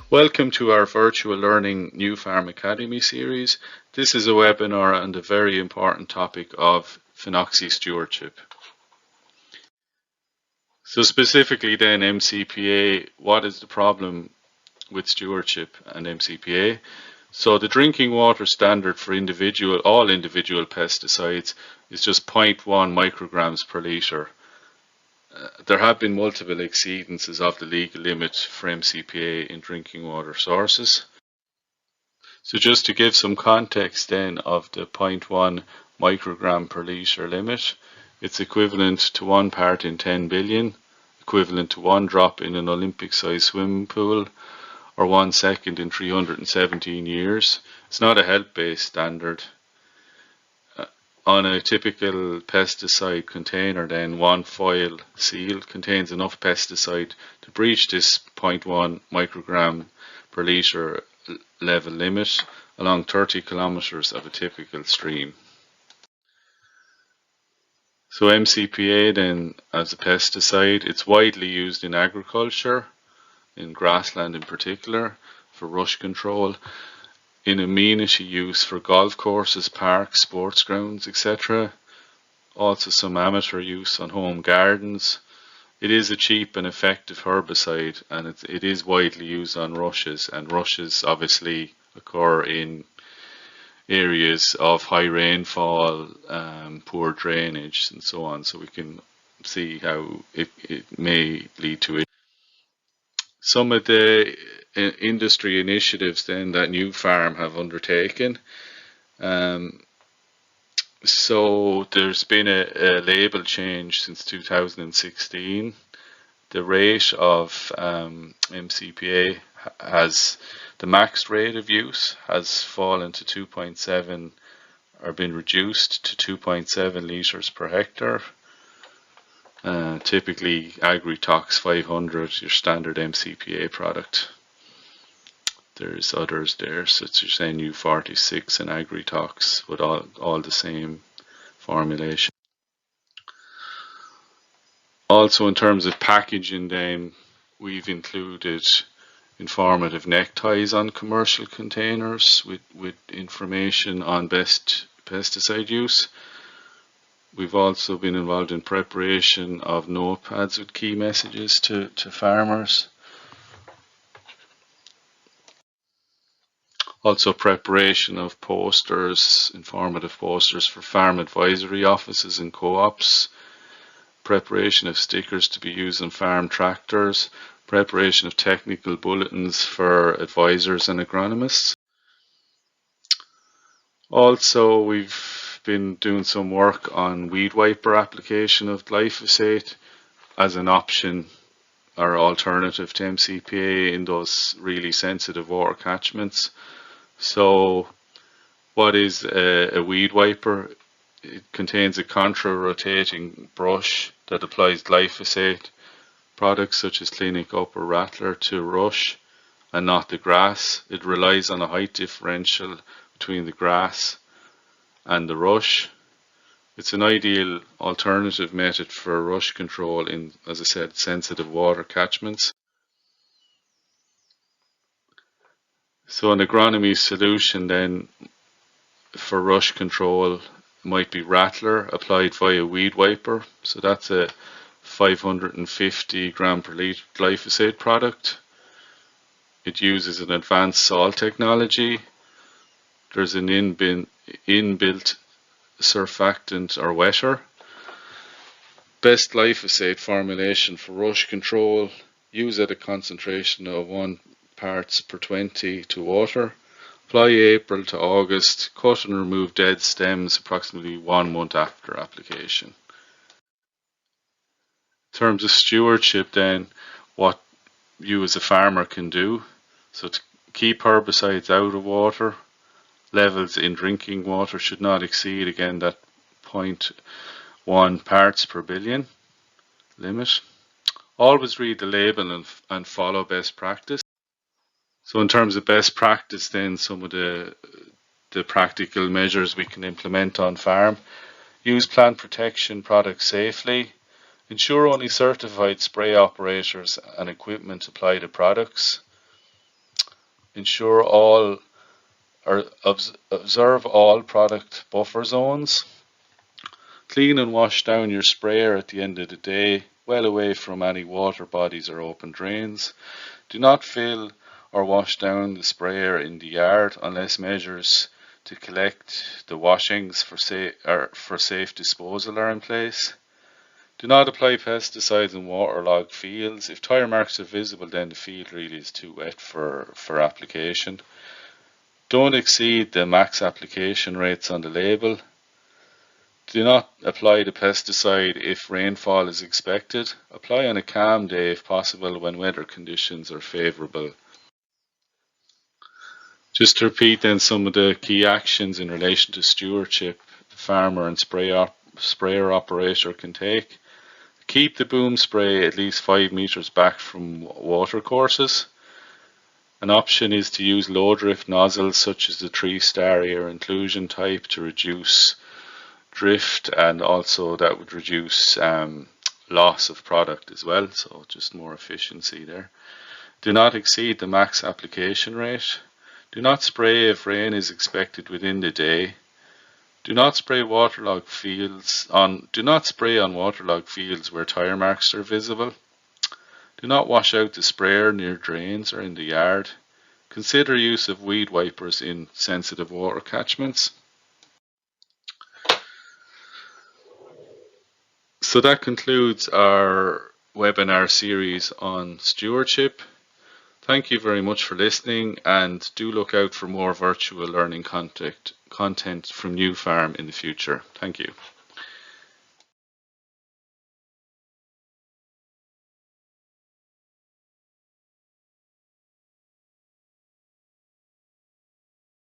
Welcome to our virtual learning Nufarm Academy series. This is a webinar on the very important topic of Phenoxy stewardship. So specifically then MCPA, what is the problem with stewardship and MCPA? So the drinking water standard for all individual pesticides is just 0.1 micrograms per litre. There have been multiple exceedances of the legal limit for MCPA in drinking water sources. So just to give some context then of the 0.1 microgram per litre limit, it's equivalent to 1 part in 10 billion, equivalent to 1 drop in an Olympic-sized swimming pool, or 1 second in 317 years. It's not a health-based standard. On a typical pesticide container then, one foil seal contains enough pesticide to breach this 0.1 microgram per litre level limit along 30 kilometers of a typical stream. So MCPA then, as a pesticide, it's widely used in agriculture, in grassland in particular, for rush control, in amenity use for golf courses, parks, sports grounds, etc. Also some amateur use on home gardens. It is a cheap and effective herbicide, and it is widely used on rushes, and rushes obviously occur in areas of high rainfall, poor drainage and so on, so we can see how it may lead to it. Some of the industry initiatives then that Nufarm have undertaken. So there's been a label change since 2016. The rate of MCPA the max rate of use has fallen to 2.7 or been reduced to 2.7 litres per hectare. Typically Agritox 500, your standard MCPA product. There's others there, such as NU46 and Agritox, with all the same formulation. Also in terms of packaging then, we've included informative neckties on commercial containers with information on best pesticide use. We've also been involved in preparation of notepads with key messages to farmers. Also preparation of posters, informative posters for farm advisory offices and co-ops. Preparation of stickers to be used on farm tractors. Preparation of technical bulletins for advisors and agronomists. Also, we've been doing some work on weed wiper application of glyphosate as an option or alternative to MCPA in those really sensitive water catchments. So what is a weed wiper? It contains a contra-rotating brush that applies glyphosate products such as Clinic Up or Rattler to rush and not the grass. It relies on a height differential between the grass and the rush. It's an ideal alternative method for rush control in, as I said, sensitive water catchments. So an agronomy solution then for rush control might be Rattler applied via weed wiper. So that's a 550 gram per litre glyphosate product. It uses an advanced salt technology. There's an inbuilt surfactant or wetter. Best glyphosate formulation for rush control. Use at a concentration of 1 parts per 20 to water. Apply April to August. Cut and remove dead stems approximately 1 month after application. In terms of stewardship then, what you as a farmer can do. So to keep herbicides out of water. Levels in drinking water should not exceed, again, that 0.1 parts per billion limit. Always read the label and follow best practice. So in terms of best practice then, some of the practical measures we can implement on farm. Use plant protection products safely. Ensure only certified spray operators and equipment apply the products. Ensure all or observe all product buffer zones. Clean and wash down your sprayer at the end of the day, well away from any water bodies or open drains. Do not fill or wash down the sprayer in the yard unless measures to collect the washings for safe disposal are in place. Do not apply pesticides in waterlogged fields. If tire marks are visible, then the field really is too wet for application. Don't exceed the max application rates on the label. Do not apply the pesticide if rainfall is expected. Apply on a calm day if possible when weather conditions are favourable. Just to repeat then some of the key actions in relation to stewardship the farmer and sprayer operator can take. Keep the boom spray at least 5 meters back from water courses. An option is to use low drift nozzles such as the 3-star air inclusion type to reduce drift, and also that would reduce loss of product as well, so just more efficiency there. Do not exceed the max application rate. Do not spray if rain is expected within the day. Do not spray on waterlogged fields where tire marks are visible. Do not wash out the sprayer near drains or in the yard. Consider use of weed wipers in sensitive water catchments. So that concludes our webinar series on stewardship. Thank you very much for listening, and do look out for more virtual learning content from Nufarm in the future. Thank you.